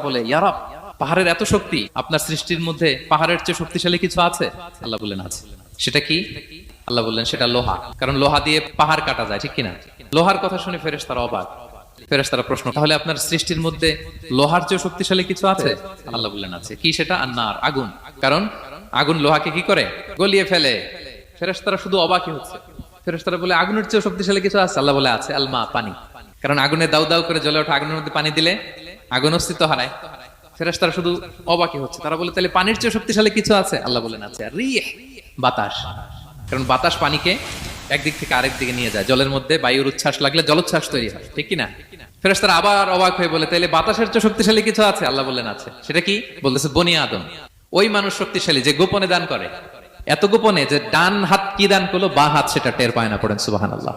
বলে, ইয়া রাব, পাহাড়ের এত শক্তি, আপনার সৃষ্টির মধ্যে পাহাড়ের চেয়ে শক্তিশালী কিছু আছে? আল্লাহ বললেন আছে। সেটা কি? আল্লাহ বললেন সেটা লোহা, কারণ লোহা দিয়ে পাহাড় কাটা যায়, ঠিক কিনা? লোহার কথা শুনে ফেরেশতারা অবাক। ফেরেশতারা প্রশ্ন, তাহলে আপনার সৃষ্টির মধ্যে লোহার চেয়ে শক্তিশালী কিছু আছে? আল্লাহ বললেন আছে। কি সেটা? আন্নার, আগুন। কারণ আগুন লোহাকে কি করে? গলিয়ে ফেলে। ফেরেশতারা শুধু অবাকই হচ্ছে। ফেরেশতারা বলে, আগুনের চেয়ে শক্তিশালী কিছু আছে? আল্লাহ বলে আছে, আলমা, পানি। কারণ আগুনে দাউ দাউ করে জ্বলে ওঠা আগুনের মধ্যে পানি দিলে আগুন অস্তিত্ব হারায়। ফেরেশতারা শুধু অবাকই হচ্ছে। তারা বলে, তাহলে পানির চেয়ে শক্তিশালী কিছু আছে? আল্লাহ বলেন আছে, রিহ, বাতাস। কারণ বাতাস পানিকে একদিক থেকে আরেক দিকে নিয়ে যায়। জলের মধ্যে বায়ুর উচ্ছ্বাস লাগলে জলোচ্ছ্বাস তৈরি হয়, ঠিক কিনা? ফেরেশতারা আবার অবাক হয়ে বলে, তাহলে বাতাসের চেয়ে শক্তিশালী কিছু আছে? আল্লাহ বললেন আছে। সেটা কি? বলতেছে বনি আদম। ওই মানুষ শক্তিশালী যে গোপনে দান করে, এত গোপনে যে ডান হাত কি দান করলো, বা হাত সেটা টের পায় না। পড়েন সুবহানাল্লাহ।